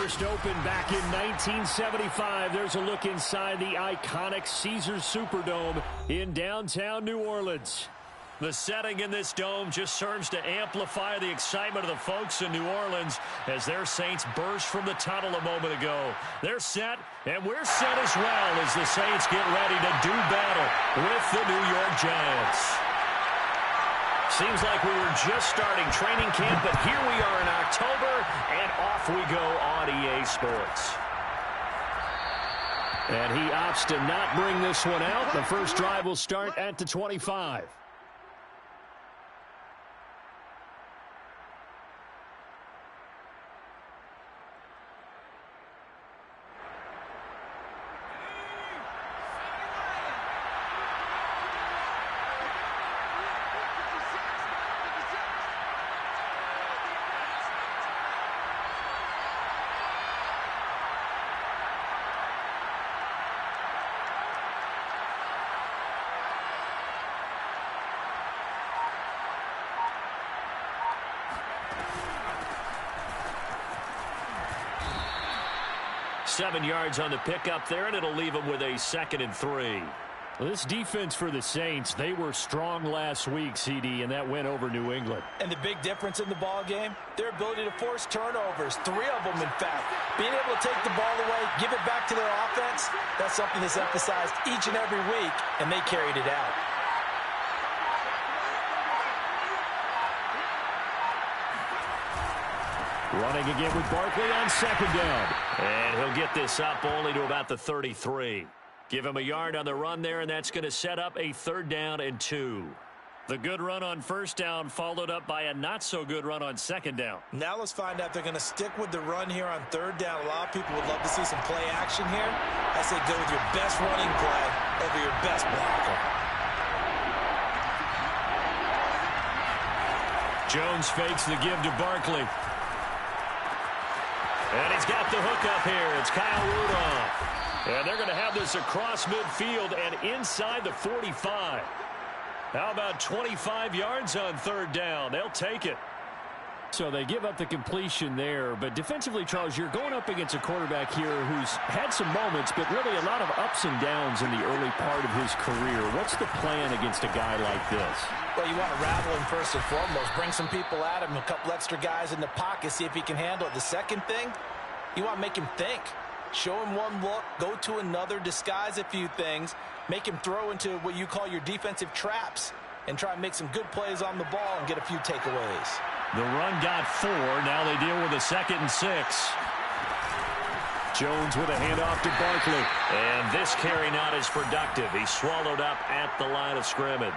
First opened back in 1975. There's a look inside the iconic Caesars Superdome in downtown New Orleans. The setting in this dome just serves to amplify the excitement of the folks in New Orleans as their Saints burst from the tunnel a moment ago. They're set, and we're set as well as the Saints get ready to do battle with the New York Giants. Seems like we were just starting training camp, but here we are in October, and off we go on EA Sports. And he opts to not bring this one out. The first drive will start at the 25. $7 yards on the pickup there, and it'll leave them with a 2nd and 3. Well, this defense for the Saints, they were strong last week, CD, and that went over New England. And the big difference in the ball game, their ability to force turnovers, 3 of them, in fact. Being able to take the ball away, give it back to their offense, that's something that's emphasized each and every week, and they carried it out. Running again with Barkley on 2nd down. And he'll get this up only to about the 33. Give him a yard on the run there, and that's going to set up a 3rd down and 2. The good run on 1st down followed up by a not-so-good run on 2nd down. Now let's find out if they're going to stick with the run here on 3rd down. A lot of people would love to see some play action here. I say go with your best running play over your best blocker. Jones fakes the give to Barkley. And he's got the hook up here. It's Kyle Rudolph. And they're going to have this across midfield and inside the 45. How about 25 yards on 3rd down? They'll take it. So they give up the completion there. But defensively, Charles, you're going up against a quarterback here who's had some moments, but really a lot of ups and downs in the early part of his career. What's the plan against a guy like this? Well, you want to rattle him first and foremost. Bring some people at him, a couple extra guys in the pocket, see if he can handle it. The second thing, you want to make him think. Show him one look, go to another, disguise a few things, make him throw into what you call your defensive traps, and try and make some good plays on the ball and get a few takeaways. The run got 4. Now they deal with a 2nd and 6. Jones with a handoff to Barkley. And this carry not as productive. He's swallowed up at the line of scrimmage.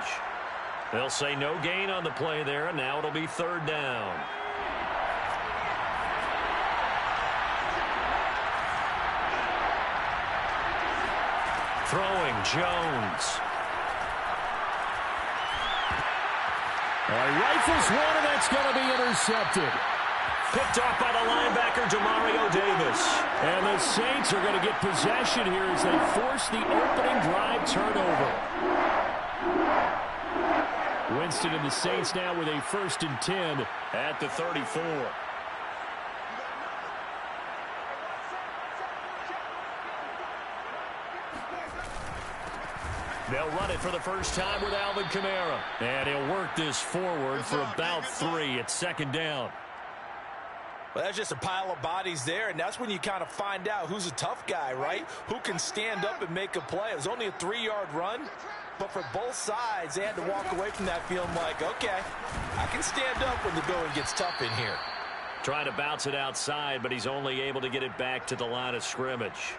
They'll say no gain on the play there, and now it'll be 3rd down. Throwing, Jones. Rifles one, and that's going to be intercepted. Picked off by the linebacker, Demario Davis. And the Saints are going to get possession here as they force the opening drive turnover. Winston and the Saints now with a 1st and 10 at the 34. They'll run it for the first time with Alvin Kamara. And he'll work this forward for about 3. It's 2nd down. Well, that's just a pile of bodies there, and that's when you kind of find out who's a tough guy, right? Who can stand up and make a play. It was only a 3-yard run, but for both sides, they had to walk away from that feeling like, okay, I can stand up when the going gets tough in here. Trying to bounce it outside, but he's only able to get it back to the line of scrimmage.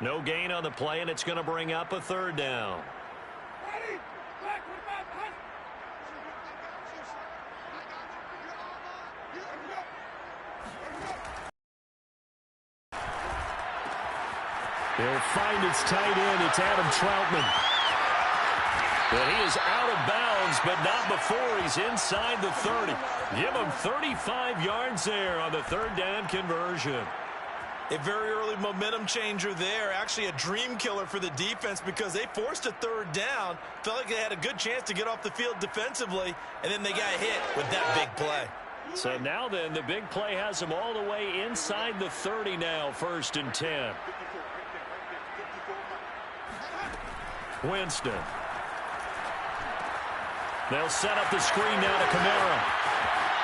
No gain on the play, and it's going to bring up a 3rd down. They'll find its tight end. It's Adam Troutman. But he is out of bounds, but not before he's inside the 30. Give him 35 yards there on the 3rd down conversion. A very early momentum changer there. Actually a dream killer for the defense because they forced a 3rd down. Felt like they had a good chance to get off the field defensively, and then they got hit with that big play. So now then, the big play has them all the way inside the 30 now, 1st and 10. Winston. They'll set up the screen now to Kamara.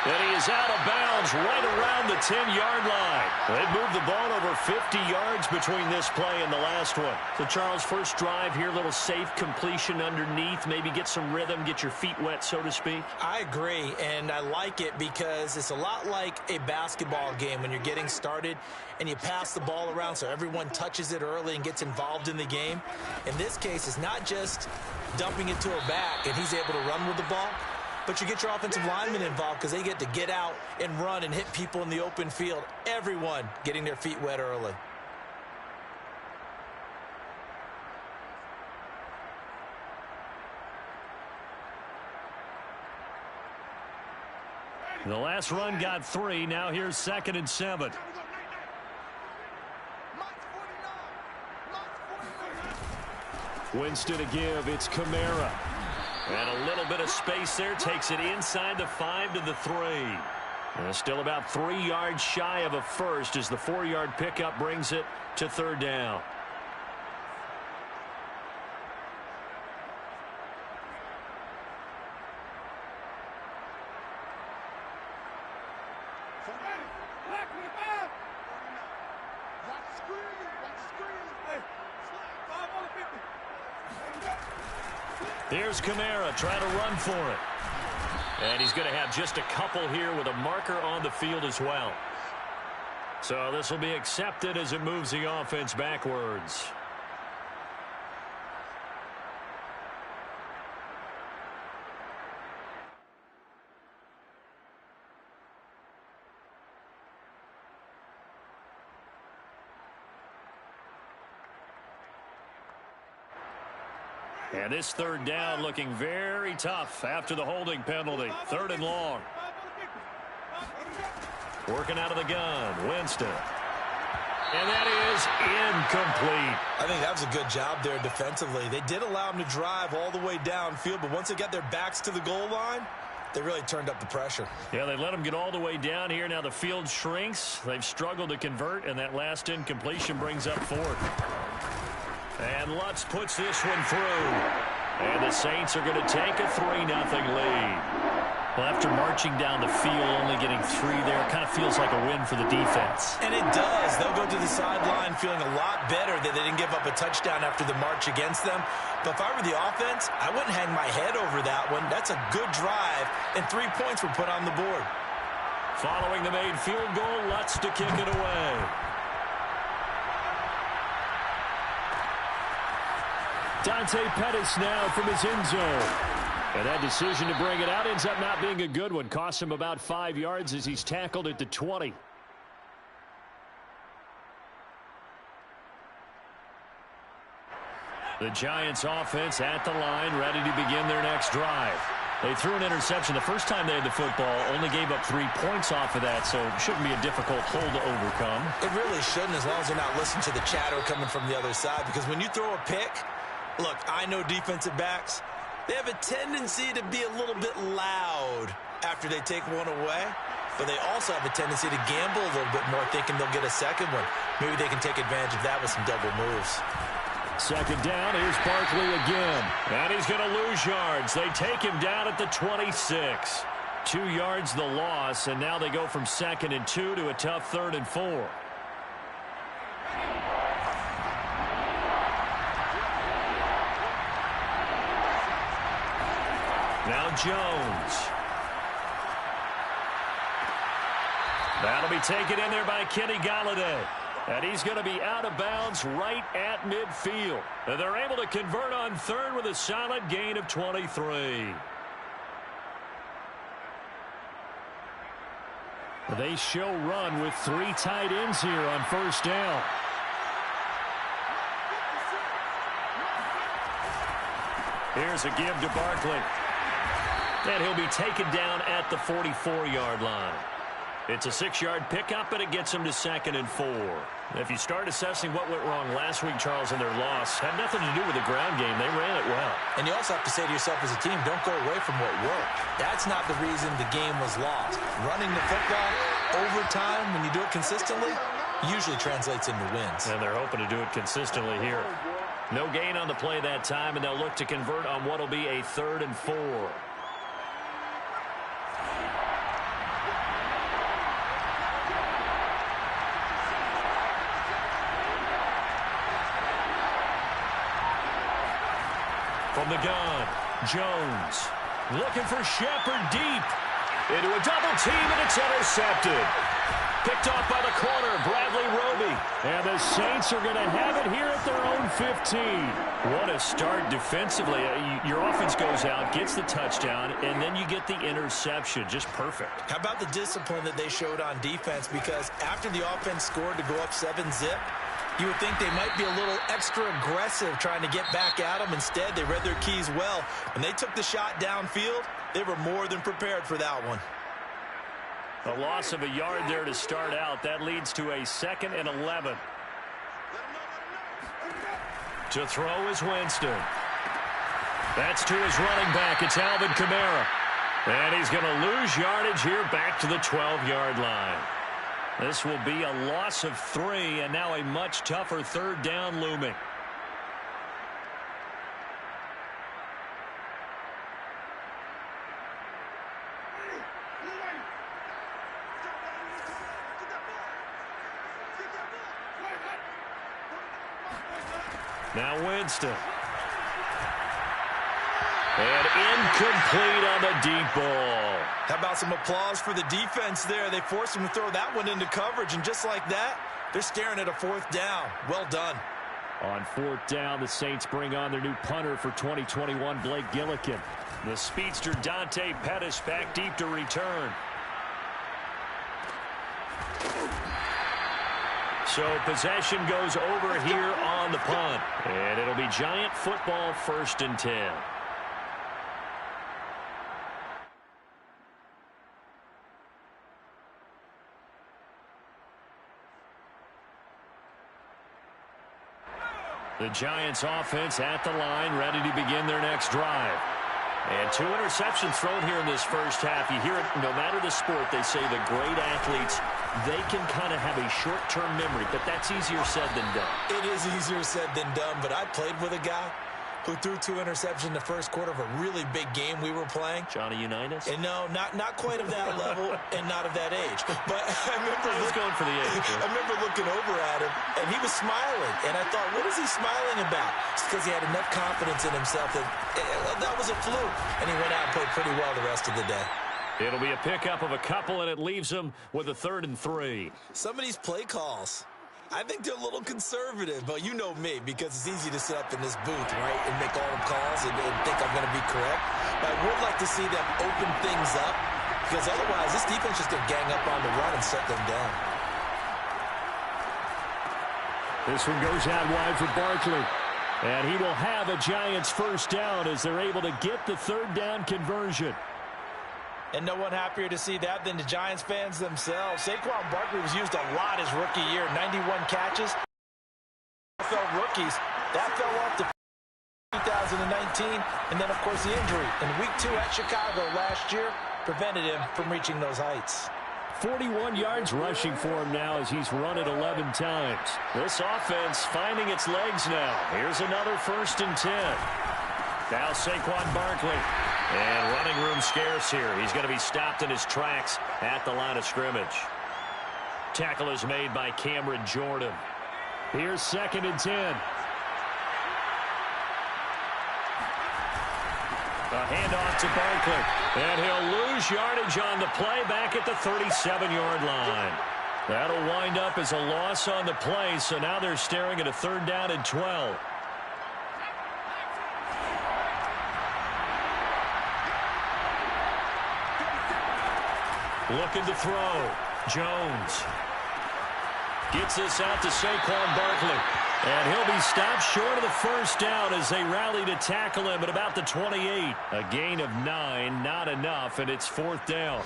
And he is out of bounds right around the 10-yard line. They've moved the ball over 50 yards between this play and the last one. So, Charles, first drive here, a little safe completion underneath. Maybe get some rhythm, get your feet wet, so to speak. I agree, and I like it because it's a lot like a basketball game when you're getting started and you pass the ball around so everyone touches it early and gets involved in the game. In this case, it's not just dumping it to a back and he's able to run with the ball, but you get your offensive linemen involved because they get to get out and run and hit people in the open field. Everyone getting their feet wet early. The last run got 3. Now here's 2nd and 7. Winston to give. It's Kamara. And a little bit of space there. Takes it inside the 5 to the 3. Still about 3 yards shy of a first as the 4-yard pickup brings it to 3rd down. Here's Kamara trying to run for it. And he's going to have just a couple here with a marker on the field as well. So this will be accepted as it moves the offense backwards. And this 3rd down looking very tough after the holding penalty. 3rd and long. Working out of the gun, Winston. And that is incomplete. I think that was a good job there defensively. They did allow them to drive all the way downfield, but once they got their backs to the goal line, they really turned up the pressure. Yeah, they let them get all the way down here. Now the field shrinks. They've struggled to convert, and that last incompletion brings up 4th. And Lutz puts this one through. And the Saints are going to take a 3-0 lead. Well, after marching down the field, only getting 3 there, kind of feels like a win for the defense. And it does. They'll go to the sideline feeling a lot better that they didn't give up a touchdown after the march against them. But if I were the offense, I wouldn't hang my head over that one. That's a good drive, and 3 points were put on the board. Following the made field goal, Lutz to kick it away. Dante Pettis now from his end zone. And that decision to bring it out ends up not being a good one. Costs him about 5 yards as he's tackled at the 20. The Giants offense at the line, ready to begin their next drive. They threw an interception the first time they had the football, only gave up 3 points off of that, so it shouldn't be a difficult hole to overcome. It really shouldn't, as long as they're not listening to the chatter coming from the other side, because when you throw a pick, look, I know defensive backs, they have a tendency to be a little bit loud after they take one away, but they also have a tendency to gamble a little bit more, thinking they'll get a second one. Maybe they can take advantage of that with some double moves. 2nd down, here's Barkley again. And he's going to lose yards. They take him down at the 26. 2 yards the loss, and now they go from 2nd and 2 to a tough 3rd and 4. Now Jones. That'll be taken in there by Kenny Golladay. And he's going to be out of bounds right at midfield. And they're able to convert on 3rd with a solid gain of 23. They show run with 3 tight ends here on 1st down. Here's a give to Barkley. And he'll be taken down at the 44-yard line. It's a 6-yard pickup, and it gets them to 2nd and 4. If you start assessing what went wrong last week, Charles, in their loss, had nothing to do with the ground game. They ran it well. And you also have to say to yourself as a team, don't go away from what worked. That's not the reason the game was lost. Running the football over time, when you do it consistently, usually translates into wins. And they're hoping to do it consistently here. No gain on the play that time, and they'll look to convert on what will be a 3rd and 4. From the gun, Jones looking for Shepard deep into a double team, and it's intercepted. Picked off by the corner, Bradley Roby. And the Saints are going to have it here at their own 15. What a start defensively. Your offense goes out, gets the touchdown, and then you get the interception. Just perfect. How about the discipline that they showed on defense? Because after the offense scored to go up 7-zip, you would think they might be a little extra aggressive trying to get back at them. Instead, they read their keys well. When they took the shot downfield, they were more than prepared for that one. A loss of a yard there to start out. That leads to a 2nd and 11. To throw is Winston. That's to his running back. It's Alvin Kamara. And he's going to lose yardage here back to the 12-yard line. This will be a loss of 3, and now a much tougher 3rd down looming. Now Winston. And incomplete on the deep ball. How about some applause for the defense there? They forced him to throw that one into coverage, and just like that, they're staring at a 4th down. Well done. On 4th down, the Saints bring on their new punter for 2021, Blake Gillikin. The speedster Dante Pettis back deep to return. So possession goes over here on the punt. And it'll be Giant football, 1st and 10. The Giants offense at the line, ready to begin their next drive. And 2 interceptions thrown here in this first half. You hear it, no matter the sport, they say the great athletes, they can kind of have a short-term memory, but that's easier said than done. It is easier said than done, but I played with a guy who threw 2 interceptions in the first quarter of a really big game we were playing. Johnny Unitas? And no, not quite of that level and not of that age. But I remember going for the age. I remember looking over at him, and he was smiling. And I thought, what is he smiling about? It's because he had enough confidence in himself that that was a fluke. And he went out and played pretty well the rest of the day. It'll be a pickup of a couple, and it leaves them with a 3rd and 3. Some of these play calls, I think they're a little conservative, but you know me, because it's easy to sit up in this booth, right, and make all the calls and think I'm going to be correct. But I would like to see them open things up, because otherwise this defense is going to gang up on the run and set them down. This one goes out wide for Barkley. And he will have a Giants 1st down as they're able to get the 3rd down conversion. And no one happier to see that than the Giants fans themselves. Saquon Barkley was used a lot his rookie year, 91 catches. NFL rookies, that fell off to 2019. And then, of course, the injury in week 2 at Chicago last year prevented him from reaching those heights. 41 yards rushing for him now as he's run it 11 times. This offense finding its legs now. Here's another 1st and 10. Now Saquon Barkley. And running room scarce here. He's going to be stopped in his tracks at the line of scrimmage. Tackle is made by Cameron Jordan. Here's 2nd and 10. A handoff to Barkley. And he'll lose yardage on the play back at the 37-yard line. That'll wind up as a loss on the play, so now they're staring at a 3rd down and 12. Looking to throw. Jones gets this out to Saquon Barkley. And he'll be stopped short of the 1st down as they rally to tackle him at about the 28. A gain of 9, not enough, and it's 4th down.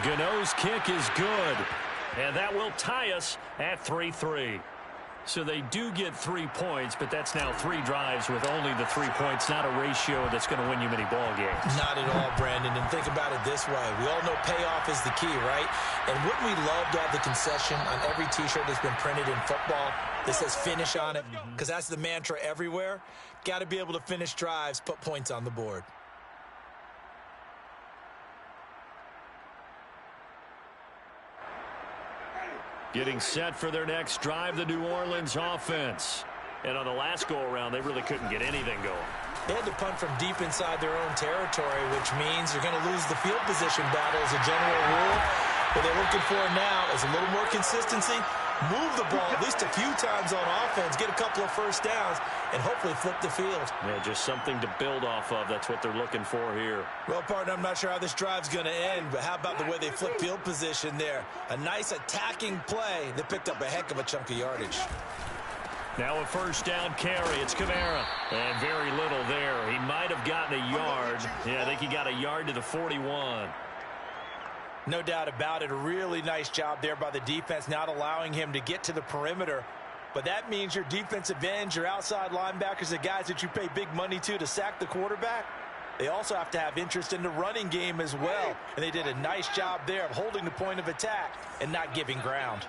Gano's kick is good. And that will tie us at 3-3. So they do get 3 points, but that's now 3 drives with only the 3 points, not a ratio that's going to win you many ball games. Not at all, Brandon. And think about it this way. We all know payoff is the key, right? And wouldn't we love to have the concession on every T-shirt that's been printed in football that says finish on it? Because that's the mantra everywhere. Got to be able to finish drives, put points on the board. Getting set for their next drive, the New Orleans offense. And on the last go-around, they really couldn't get anything going. They had to punt from deep inside their own territory, which means you're going to lose the field position battle as a general rule. What they're looking for now is a little more consistency, move the ball at least a few times on offense, get a couple of first downs, and hopefully flip the field. Yeah, just something to build off of. That's what they're looking for here. Well, partner, I'm not sure how this drive's going to end, but how about the way they flip field position there? A nice attacking play that picked up a heck of a chunk of yardage. Now a first down carry. It's Kamara. And very little there. He might have gotten a yard. Yeah, I think he got a yard to the 41. No doubt about it. A really nice job there by the defense, not allowing him to get to the perimeter. But that means your defensive ends, your outside linebackers, the guys that you pay big money to sack the quarterback, they also have to have interest in the running game as well. And they did a nice job there of holding the point of attack and not giving ground.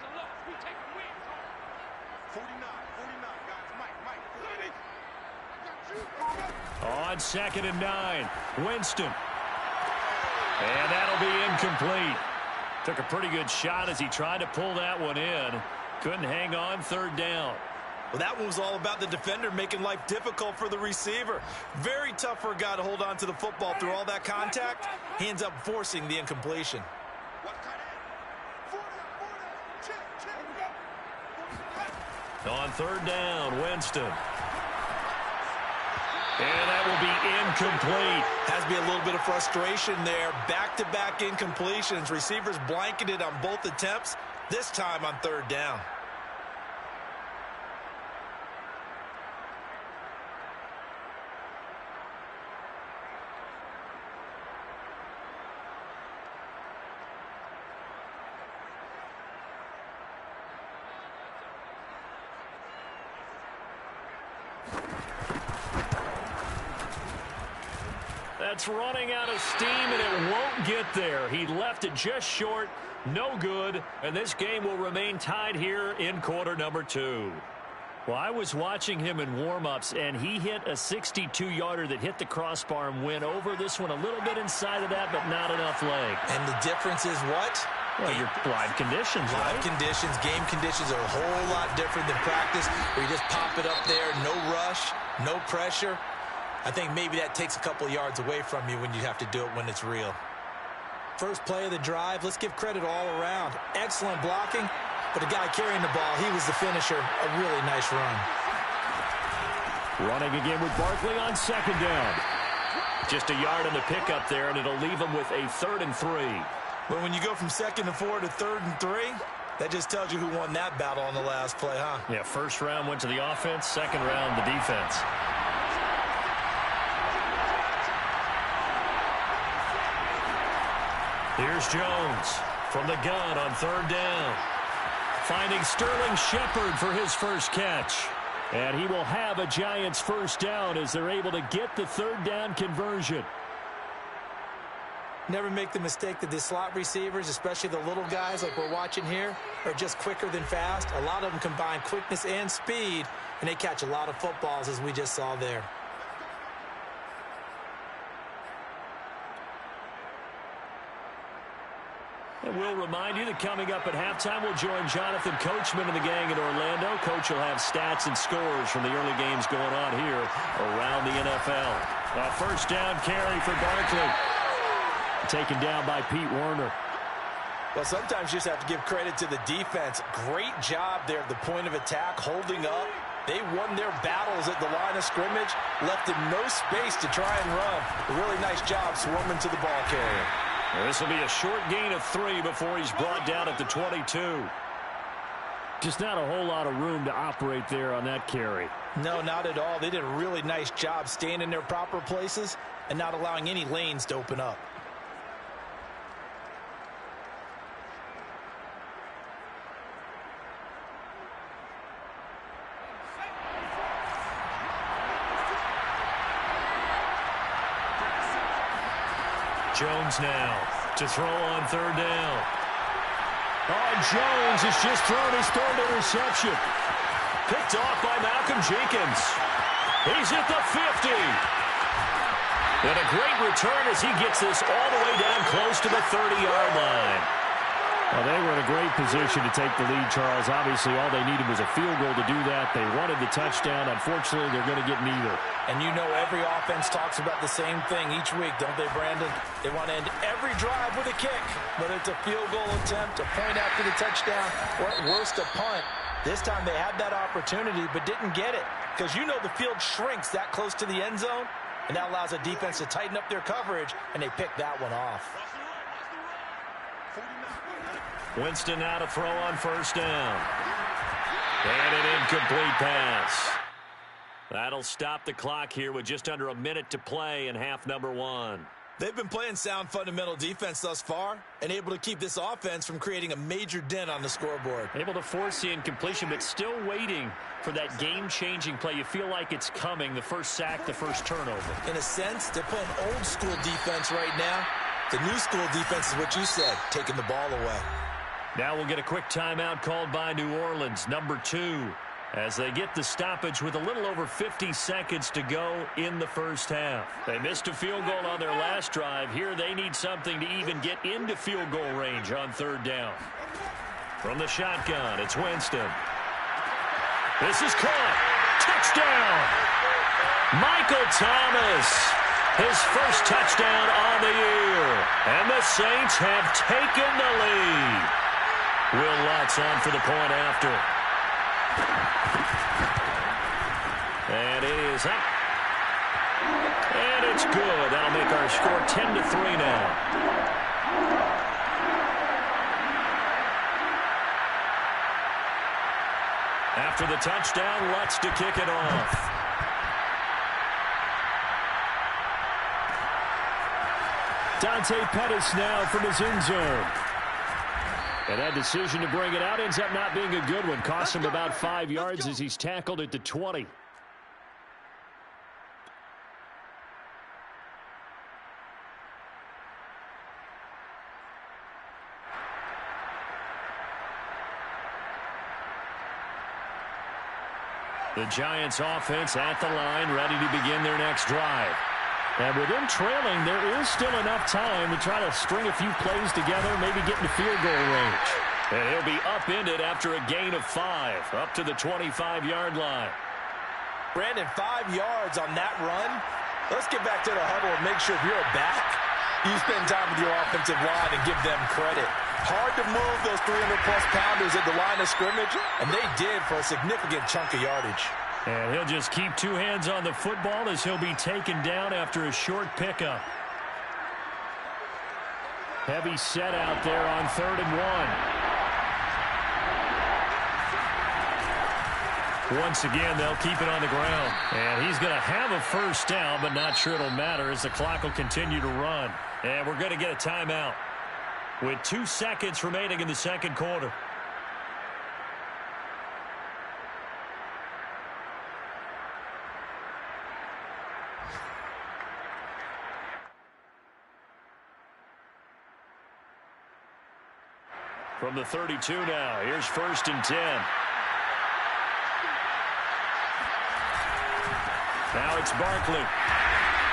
On 2nd and 9, Winston. And that'll be incomplete. Took a pretty good shot as he tried to pull that one in. Couldn't hang on, 3rd down. Well, that one was all about the defender making life difficult for the receiver. Very tough for a guy to hold on to the football through all that contact. He ends up forcing the incompletion. On 3rd down, Winston. And that will be incomplete. Has to be a little bit of frustration there. Back-to-back incompletions. Receivers blanketed on both attempts, this time on 3rd down. That's running out of steam, and it won't get there. He left it just short, no good, and this game will remain tied here in quarter number 2. Well, I was watching him in warm-ups, and he hit a 62-yarder that hit the crossbar and went over. This one a little bit inside of that, but not enough leg. And the difference is what? Well, your live conditions, right? Live conditions, game conditions are a whole lot different than practice, where you just pop it up there, no rush, no pressure. I think maybe that takes a couple yards away from you when you have to do it when it's real. First play of the drive, let's give credit all around. Excellent blocking, but the guy carrying the ball, he was the finisher. A really nice run. Running again with Barkley on 2nd down. Just a yard on the pickup there, and it'll leave him with a 3rd and 3. But when you go from 2nd and 4 to 3rd and 3, that just tells you who won that battle on the last play, huh? Yeah, 1st round went to the offense, 2nd round the defense. Here's Jones from the gun on 3rd down. Finding Sterling Shepard for his first catch. And he will have a Giants first down as they're able to get the 3rd down conversion. Never make the mistake that the slot receivers, especially the little guys like we're watching here, are just quicker than fast. A lot of them combine quickness and speed, and they catch a lot of footballs as we just saw there. And we'll remind you that coming up at halftime, we'll join Jonathan Coachman and the gang in Orlando. Coach will have stats and scores from the early games going on here around the NFL. A first down carry for Barkley. Taken down by Pete Werner. Well, sometimes you just have to give credit to the defense. Great job there at the point of attack, holding up. They won their battles at the line of scrimmage, left them no space to try and run. A really nice job swarming to the ball carrier. This will be a short gain of 3 before he's brought down at the 22. Just not a whole lot of room to operate there on that carry. No, not at all. They did a really nice job staying in their proper places and not allowing any lanes to open up. Jones now to throw on third down. Oh, Jones has just thrown his third interception. Picked off by Malcolm Jenkins. He's at the 50. And a great return as he gets this all the way down close to the 30-yard line. Well, they were in a great position to take the lead, Charles. Obviously, all they needed was a field goal to do that. They wanted the touchdown. Unfortunately, they're going to get neither. And you know every offense talks about the same thing each week, don't they, Brandon? They want to end every drive with a kick, whether it's a field goal attempt, a point after the touchdown, or at worst a punt. This time they had that opportunity but didn't get it because you know the field shrinks that close to the end zone, and that allows a defense to tighten up their coverage, and they pick that one off. Winston now to throw on first down. And an incomplete pass. That'll stop the clock here with just under a minute to play in half number one. They've been playing sound fundamental defense thus far and able to keep this offense from creating a major dent on the scoreboard. Able to force the incompletion, but still waiting for that game-changing play. You feel like it's coming, the first sack, the first turnover. In a sense, they're playing old-school defense right now. The new school defense is what you said, taking the ball away. Now we'll get a quick timeout called by New Orleans, number 2, as they get the stoppage with a little over 50 seconds to go in the first half. They missed a field goal on their last drive. Here they need something to even get into field goal range on third down. From the shotgun, it's Winston. This is caught. Touchdown! Michael Thomas, his first touchdown on the year. And the Saints have taken the lead. Will Lutz on for the point after. And it is up. And it's good. That'll make our score 10-3 now. After the touchdown, Lutz to kick it off. Dante Pettis now from his end zone. And that decision to bring it out ends up not being a good one. Costs him about 5 yards as he's tackled at the 20. The Giants offense at the line, ready to begin their next drive. And with them trailing, there is still enough time to try to string a few plays together, maybe get into field goal range. And he'll be upended after a gain of 5, up to the 25-yard line. Brandon, 5 yards on that run. Let's get back to the huddle and make sure if you're a back, you spend time with your offensive line and give them credit. Hard to move those 300-plus pounders at the line of scrimmage, and they did for a significant chunk of yardage. And he'll just keep 2 hands on the football as he'll be taken down after a short pickup. Heavy set out there on 3rd and 1. Once again, they'll keep it on the ground. And he's going to have a first down, but not sure it'll matter as the clock will continue to run. And we're going to get a timeout with 2 seconds remaining in the second quarter. From the 32 now, here's 1st and 10. Now it's Barkley.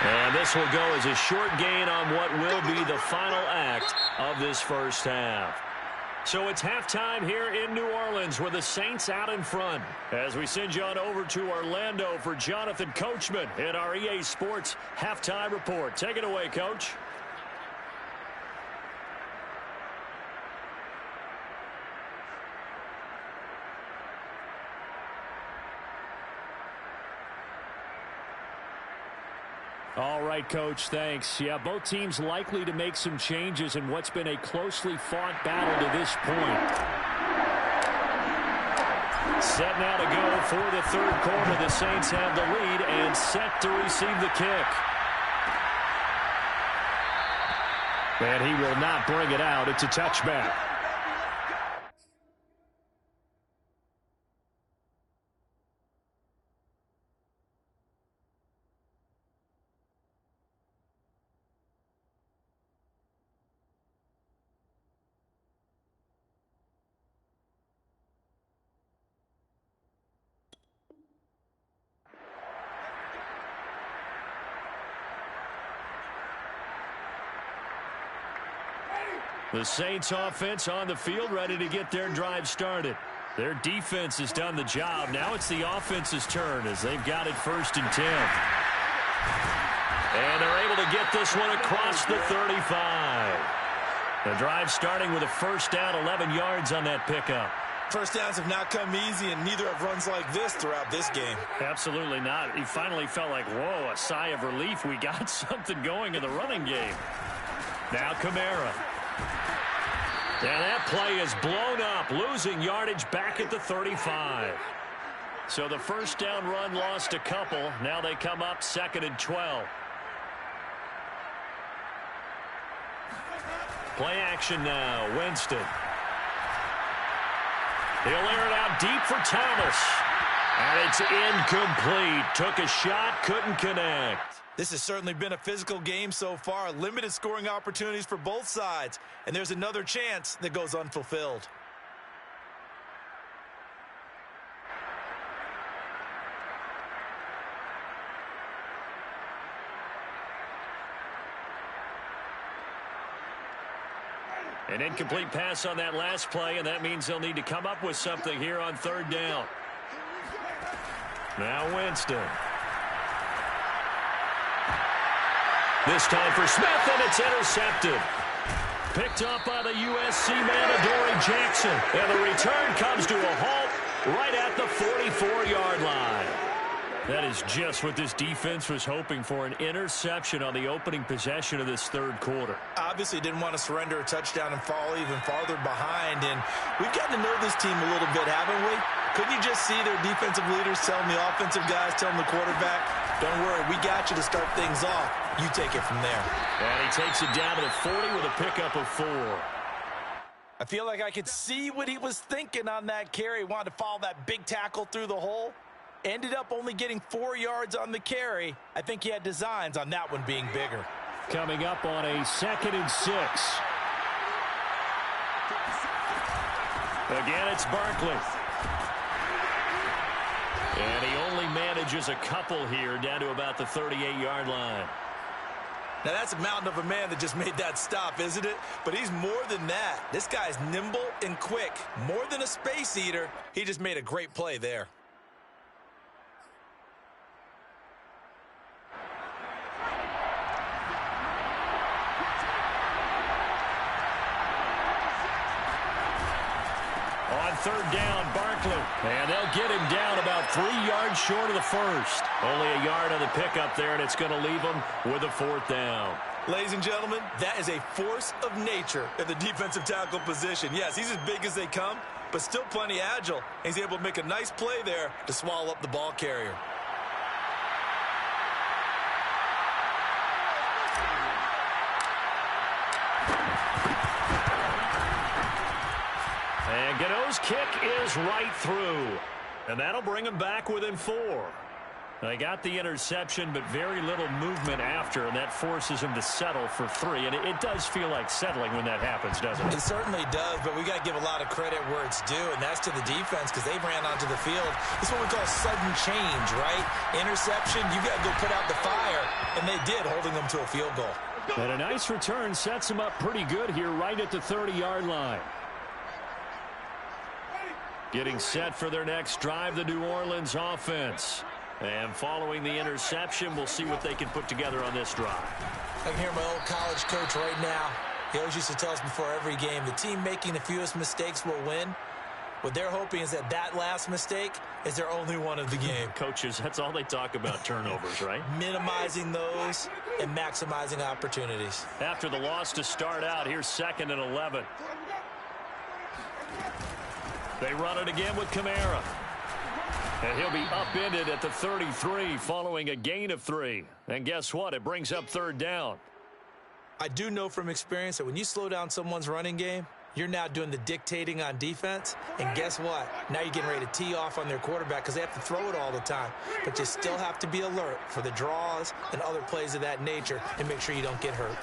And this will go as a short gain on what will be the final act of this first half. So it's halftime here in New Orleans with the Saints out in front. As we send you on over to Orlando for Jonathan Coachman in our EA Sports Halftime Report. Take it away, Coach. All right, Coach, thanks. Yeah, both teams likely to make some changes in what's been a closely fought battle to this point. Set now to go for the third quarter. The Saints have the lead and set to receive the kick. And he will not bring it out. It's a touchback. The Saints offense on the field, ready to get their drive started. Their defense has done the job. Now it's the offense's turn as they've got it 1st and 10. And they're able to get this one across the 35. The drive starting with a 1st down, 11 yards on that pickup. First downs have not come easy, and neither have runs like this throughout this game. Absolutely not. He finally felt like, whoa, a sigh of relief. We got something going in the running game. Now Kamara. And that play is blown up, losing yardage back at the 35. So the 1st down run lost a couple. Now they come up 2nd and 12. Play action now, Winston. He'll air it out deep for Thomas. And it's incomplete. Took a shot, couldn't connect. This has certainly been a physical game so far. Limited scoring opportunities for both sides. And there's another chance that goes unfulfilled. An incomplete pass on that last play, and that means they'll need to come up with something here on 3rd down. Now Winston. This time for Smith, and it's intercepted. Picked up by the USC man, Adoree Jackson. And the return comes to a halt right at the 44-yard line. That is just what this defense was hoping for, an interception on the opening possession of this 3rd quarter. Obviously didn't want to surrender a touchdown and fall even farther behind. And we've gotten to know this team a little bit, haven't we? Couldn't you just see their defensive leaders telling the offensive guys, telling the quarterback, don't worry, we got you to start things off. You take it from there. And he takes it down to the 40 with a pickup of 4. I feel like I could see what he was thinking on that carry. He wanted to follow that big tackle through the hole. Ended up only getting 4 yards on the carry. I think he had designs on that one being bigger. Coming up on a 2nd and 6. Again, it's Barkley. And he only manages a couple here down to about the 38-yard line. Now, that's a mountain of a man that just made that stop, isn't it? But he's more than that. This guy's nimble and quick. More than a space eater. He just made a great play there. On 3rd down, Barkley. And they'll get him down about 3 yards short of the 1st. Only a yard on the pickup there, and it's going to leave him with a 4th down. Ladies and gentlemen, that is a force of nature at the defensive tackle position. Yes, he's as big as they come, but still plenty agile. He's able to make a nice play there to swallow up the ball carrier. And Gano's kick is right through. And that'll bring him back within 4. They got the interception, but very little movement after, and that forces him to settle for 3. And it does feel like settling when that happens, doesn't it? It certainly does, but we got to give a lot of credit where it's due, and that's to the defense because they ran onto the field. This is what we call sudden change, right? Interception, you got to go put out the fire, and they did, holding them to a field goal. And a nice return sets him up pretty good here right at the 30-yard line. Getting set for their next drive, the New Orleans offense. And following the interception, we'll see what they can put together on this drive. I can hear my old college coach right now. He always used to tell us before every game, the team making the fewest mistakes will win. What they're hoping is that that last mistake is their only one of the game. Coaches, that's all they talk about, turnovers, right? Minimizing those and maximizing opportunities. After the loss to start out, here's 2nd and 11. They run it again with Kamara. And he'll be upended at the 33 following a gain of 3. And guess what? It brings up 3rd down. I do know from experience that when you slow down someone's running game, you're now doing the dictating on defense. And guess what? Now you're getting ready to tee off on their quarterback because they have to throw it all the time. But you still have to be alert for the draws and other plays of that nature and make sure you don't get hurt.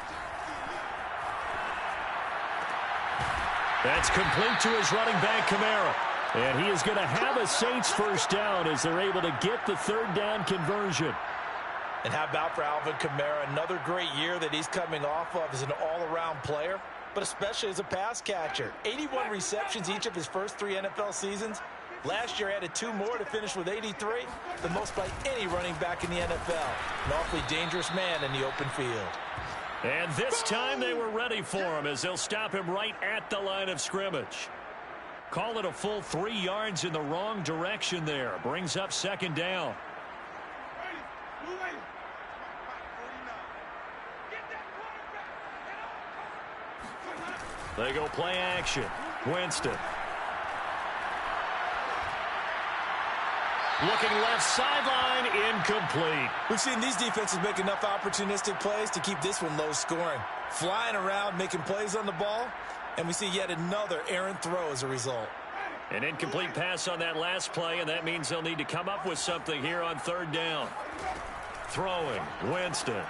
That's complete to his running back, Kamara. And he is going to have a Saints 1st down as they're able to get the 3rd down conversion. And how about for Alvin Kamara? Another great year that he's coming off of as an all-around player. but especially as a pass catcher. 81 receptions each of his first 3 NFL seasons. Last year added 2 more to finish with 83, the most by any running back in the NFL. An awfully dangerous man in the open field. And this time they were ready for him as they'll stop him right at the line of scrimmage. Call it a full 3 yards in the wrong direction there. Brings up second down. They go play action. Winston. Looking left sideline, incomplete. We've seen these defenses make enough opportunistic plays to keep this one low scoring. Flying around, making plays on the ball, and we see yet another errant throw as a result. An incomplete pass on that last play, and that means they'll need to come up with something here on third down. Throwing, Winston.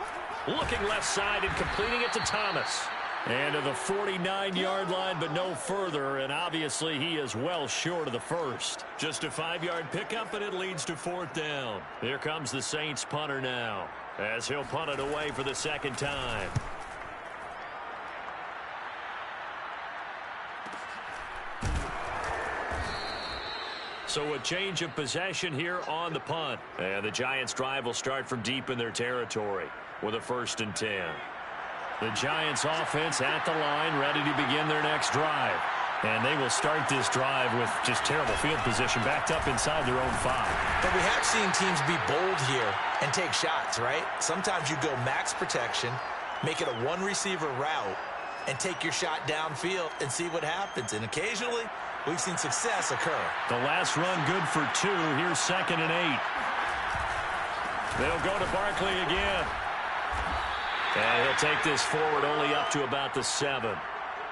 Looking left side and completing it to Thomas. And to the 49-yard line, but no further, and obviously he is well short of the first. Just a 5-yard pickup, and it leads to fourth down. Here comes the Saints punter now, as he'll punt it away for the second time. So a change of possession here on the punt. And the Giants' drive will start from deep in their territory with a 1st and 10. The Giants offense at the line, ready to begin their next drive. And they will start this drive with just terrible field position, backed up inside their own 5. But we have seen teams be bold here and take shots, right? Sometimes you go max protection, make it a 1-receiver route, and take your shot downfield and see what happens. And occasionally, we've seen success occur. The last run good for 2. Here's 2nd and 8. They'll go to Barkley again. And he'll take this forward only up to about the 7.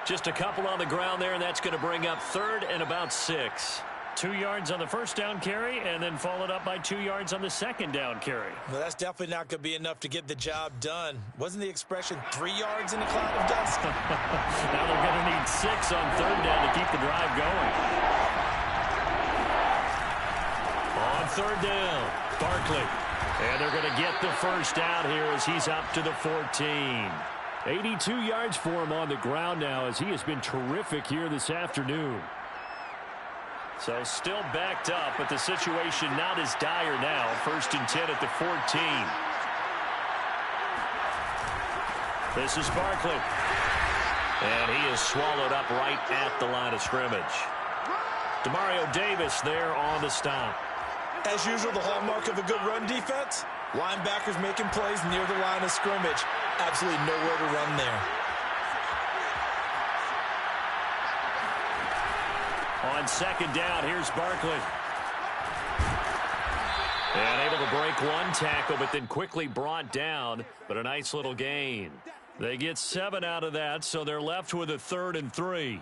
Just a couple on the ground there, and that's going to bring up 3rd and about 6. 2 yards on the first down carry, and then followed up by 2 yards on the second down carry. Well, that's definitely not going to be enough to get the job done. Wasn't the expression 3 yards in a cloud of dust? Now they're going to need 6 on third down to keep the drive going. On third down, Barkley. And they're going to get the first down here as he's up to the 14. 82 yards for him on the ground now as he has been terrific here this afternoon. So still backed up, but the situation not as dire now. 1st and 10 at the 14. This is Barkley. And he is swallowed up right at the line of scrimmage. Demario Davis there on the stop. As usual, the hallmark of a good run defense, linebackers making plays near the line of scrimmage. Absolutely nowhere to run there. On second down, here's Barkley. And able to break one tackle, but then quickly brought down. But a nice little gain. They get 7 out of that, so they're left with a 3rd and 3.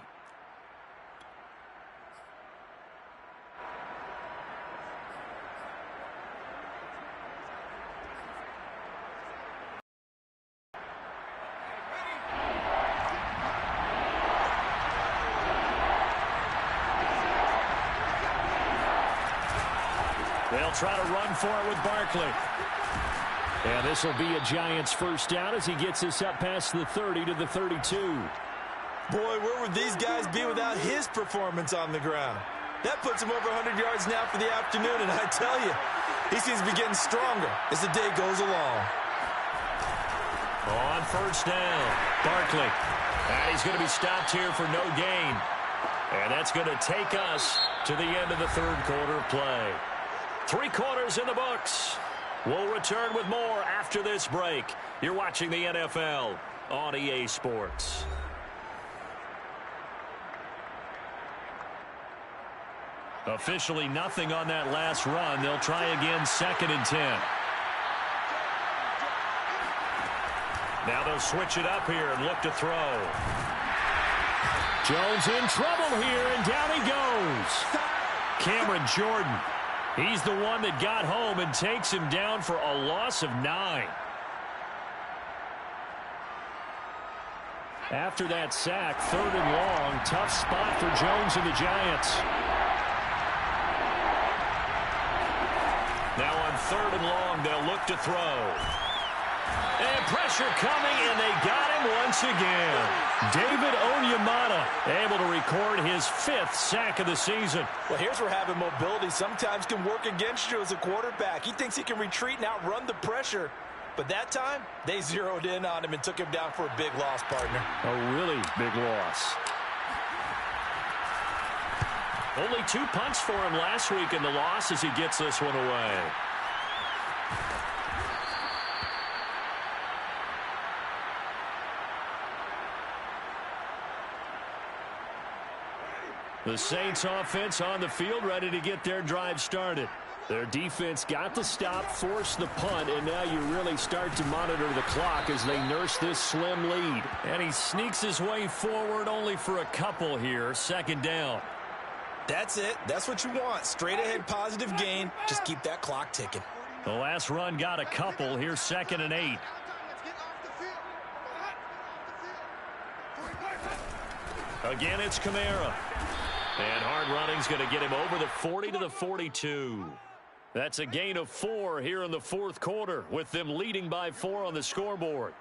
They'll try to run for it with Barkley. And this will be a Giants first down as he gets this up past the 30 to the 32. Boy, where would these guys be without his performance on the ground? That puts him over 100 yards now for the afternoon, and I tell you, he seems to be getting stronger as the day goes along. On first down, Barkley. And he's going to be stopped here for no gain. And that's going to take us to the end of the third quarter of play. 3 quarters in the books. We'll return with more after this break. You're watching the NFL on EA Sports. Officially nothing on that last run. They'll try again 2nd and 10. Now they'll switch it up here and look to throw. Jones in trouble here, and down he goes. Cameron Jordan. He's the one that got home and takes him down for a loss of 9. After that sack, 3rd and long, tough spot for Jones and the Giants. Now on 3rd and long, they'll look to throw. And pressure coming, and they got him once again. David Onyemata able to record his 5th sack of the season. Well, here's where having mobility sometimes can work against you as a quarterback. He thinks he can retreat and outrun the pressure. But that time, they zeroed in on him and took him down for a big loss, partner. A really big loss. Only 2 punts for him last week in the loss as he gets this one away. The Saints offense on the field, ready to get their drive started. Their defense got the stop, forced the punt, and now you really start to monitor the clock as they nurse this slim lead. And he sneaks his way forward only for a couple here, 2nd down. That's it. That's what you want. Straight ahead positive gain. Just keep that clock ticking. The last run got a couple. Here's 2nd and 8. Again, it's Kamara. And hard running's going to get him over the 40 to the 42. That's a gain of 4 here in the 4th quarter, with them leading by 4 on the scoreboard.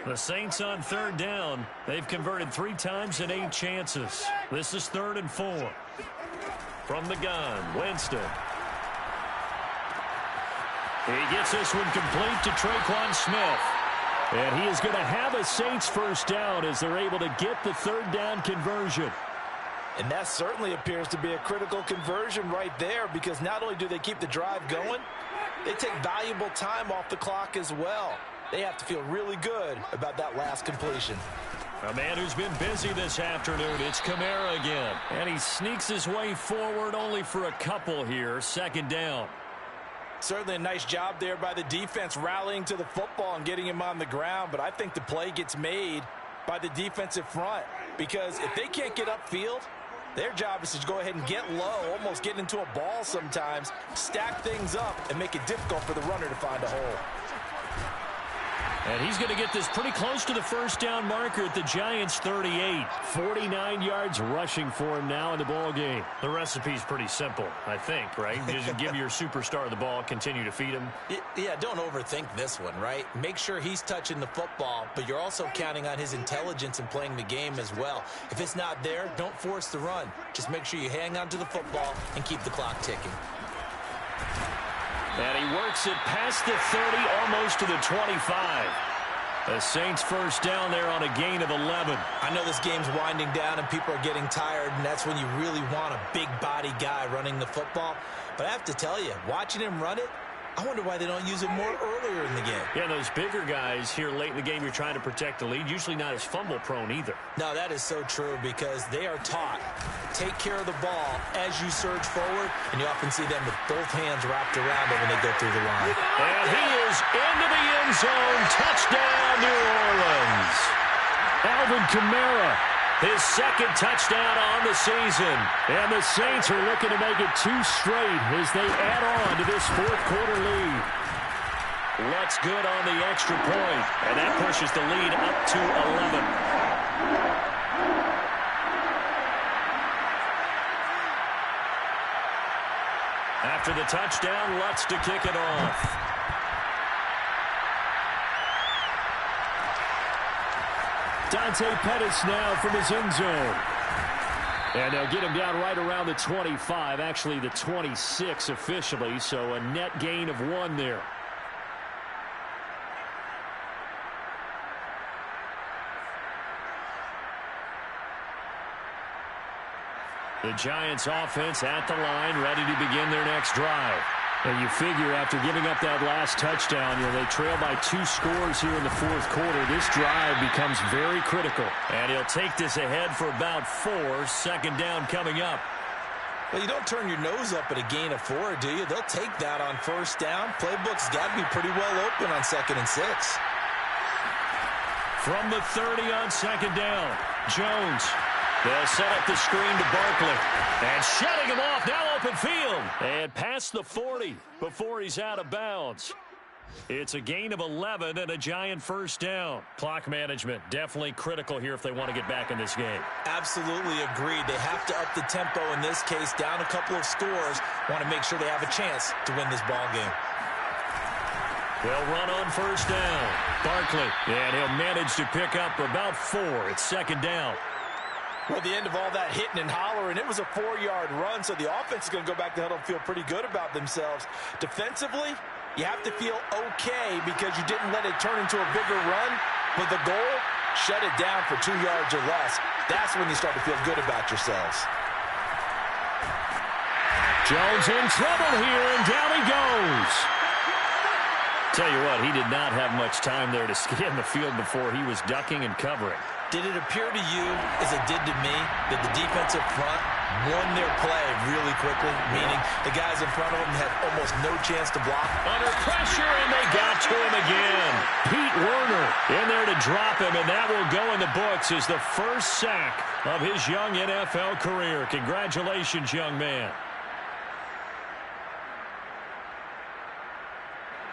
The Saints on 3rd down. They've converted 3 times in 8 chances. This is 3rd and 4. From the gun, Winston. He gets this one complete to Tre'Quan Smith. And he is going to have a Saints 1st down as they're able to get the 3rd down conversion. And that certainly appears to be a critical conversion right there, because not only do they keep the drive going, they take valuable time off the clock as well. They have to feel really good about that last completion. A man who's been busy this afternoon, it's Kamara again. And he sneaks his way forward only for a couple here, 2nd down. Certainly a nice job there by the defense rallying to the football and getting him on the ground, but I think the play gets made by the defensive front, because if they can't get upfield, their job is to go ahead and get low, almost get into a ball sometimes, stack things up, and make it difficult for the runner to find a hole. And he's going to get this pretty close to the 1st down marker at the Giants' 38. 49 yards rushing for him now in the ball game. The recipe's pretty simple, I think, right? You just give your superstar the ball, continue to feed him. Yeah, don't overthink this one, right? Make sure he's touching the football, but you're also counting on his intelligence in playing the game as well. If it's not there, don't force the run. Just make sure you hang on to the football and keep the clock ticking. And he works it past the 30, almost to the 25. The Saints 1st down there on a gain of 11. I know this game's winding down and people are getting tired, and that's when you really want a big body guy running the football. But I have to tell you, watching him run it, I wonder why they don't use him more earlier in the game. Yeah, those bigger guys here late in the game, you're trying to protect the lead, usually not as fumble prone either. No, that is so true, because they are taught, take care of the ball as you surge forward, and you often see them with both hands wrapped around it when they go through the line. And he is into the end zone. Touchdown, New Orleans. Alvin Kamara, his 2nd touchdown on the season. And the Saints are looking to make it 2 straight as they add on to this 4th quarter lead. What's good on the extra point, and that pushes the lead up to 11. After the touchdown, Lutz to kick it off. Dante Pettis now from his end zone. And they'll get him down right around the 25, actually the 26 officially, so a net gain of 1 there. The Giants offense at the line, ready to begin their next drive. And you figure after giving up that last touchdown, they trail by 2 scores here in the 4th quarter. This drive becomes very critical. And he'll take this ahead for about 4. 2nd down coming up. Well, you don't turn your nose up at a gain of 4, do you? They'll take that on 1st down. Playbook's got to be pretty well open on 2nd and 6. From the 30 on 2nd down, Jones. They'll set up the screen to Barkley. And shutting him off, now open field. And past the 40 before he's out of bounds. It's a gain of 11 and a Giant first down. Clock management definitely critical here if they want to get back in this game. Absolutely agreed. They have to up the tempo in this case, down a couple of scores. Want to make sure they have a chance to win this ball game. They'll run on first down. Barkley, and he'll manage to pick up about 4. It's second down. Well, at the end of all that hitting and hollering, it was a 4-yard run, so the offense is going to go back to huddle and feel pretty good about themselves. Defensively, you have to feel okay because you didn't let it turn into a bigger run, but the goal, shut it down for 2 yards or less. That's when you start to feel good about yourselves. Jones in trouble here, and down he goes. Tell you what, he did not have much time there to scan the field before he was ducking and covering. Did it appear to you, as it did to me, that the defensive front won their play really quickly, meaning the guys in front of them had almost no chance to block? Under pressure, and they got to him again. Pete Werner in there to drop him, and that will go in the books as the first sack of his young NFL career. Congratulations, young man.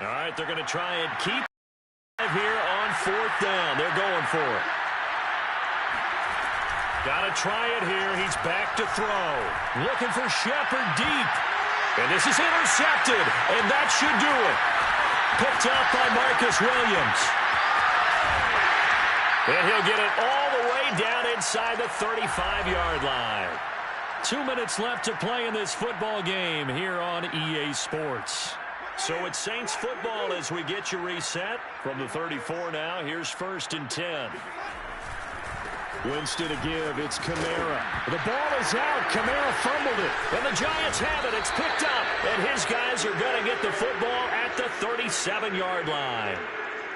All right, they're going to try and keep here on fourth down. They're going for it. Got to try it here. He's back to throw. Looking for Shepard deep. And this is intercepted. And that should do it. Picked up by Marcus Williams. And he'll get it all the way down inside the 35-yard line. 2 minutes left to play in this football game here on EA Sports. So it's Saints football as we get you reset. From the 34 now, here's 1st and 10. Winston to give. It's Kamara. The ball is out. Kamara fumbled it. And the Giants have it. It's picked up. And his guys are going to get the football at the 37-yard line.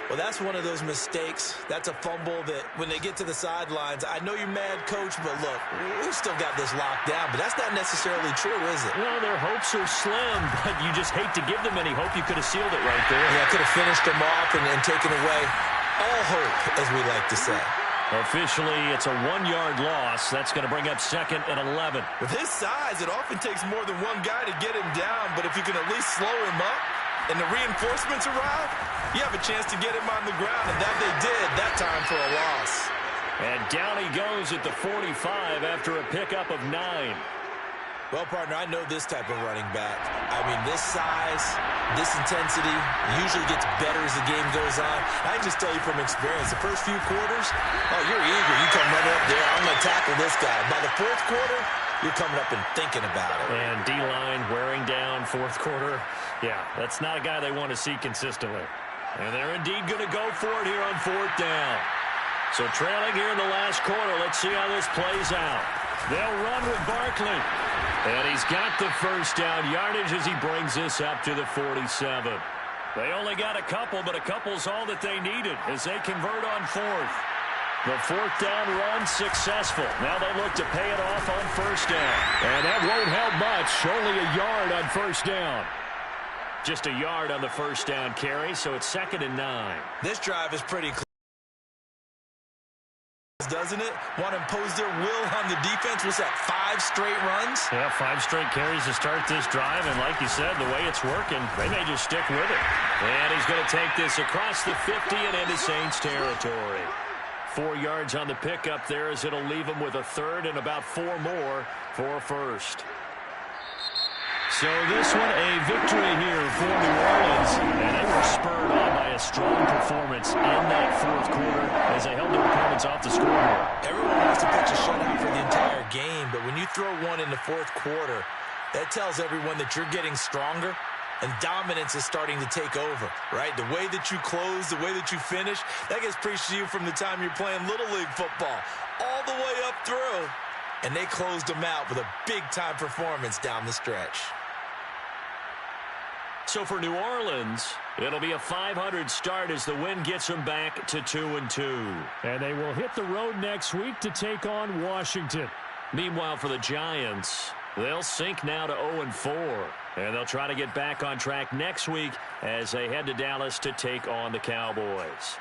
Well, that's one of those mistakes. That's a fumble that when they get to the sidelines, I know you're mad, Coach, but look, we've still got this locked down. But that's not necessarily true, is it? Well, their hopes are slim, but you just hate to give them any hope. You could have sealed it right there. Yeah, could have finished them off and taken away all hope, as we like to say. Officially, it's a 1-yard loss. That's going to bring up 2nd and 11. With his size, it often takes more than one guy to get him down, but if you can at least slow him up and the reinforcements arrive, you have a chance to get him on the ground, and that they did that time for a loss. And down he goes at the 45 after a pickup of 9. Well, partner, I know this type of running back. I mean, this size, this intensity usually gets better as the game goes on. I can just tell you from experience, the first few quarters, oh, you're eager. You come running up there, I'm going to tackle this guy. By the 4th quarter, you're coming up and thinking about it. And D-line wearing down 4th quarter. Yeah, that's not a guy they want to see consistently. And they're indeed going to go for it here on 4th down. So trailing here in the last quarter, let's see how this plays out. They'll run with Barkley. And he's got the first down yardage as he brings this up to the 47. They only got a couple, but a couple's all that they needed as they convert on 4th. The 4th down run successful. Now they look to pay it off on 1st down. And that won't help much. Only a yard on 1st down. Just a yard on the 1st down carry, so it's 2nd and 9. This drive is pretty clear, doesn't it? Want to impose their will on the defense. Was that 5 straight runs? Yeah, 5 straight carries to start this drive, and like you said, the way it's working, they may just stick with it. And he's going to take this across the 50 and into Saints territory. 4 yards on the pickup there as it'll leave him with a 3rd and about 4 more for a 1st. So this one a victory here for New Orleans, and they were spurred on by a strong performance in that 4th quarter as they held their opponents off the scoreboard. Everyone wants to pitch a shutout for the entire game, but when you throw one in the 4th quarter, that tells everyone that you're getting stronger and dominance is starting to take over, right? The way that you close, the way that you finish, that gets preached to you from the time you're playing Little League football all the way up through, and they closed them out with a big-time performance down the stretch. So for New Orleans, it'll be a 500 start as the win gets them back to 2-2. And they will hit the road next week to take on Washington. Meanwhile, for the Giants, they'll sink now to 0-4. And they'll try to get back on track next week as they head to Dallas to take on the Cowboys.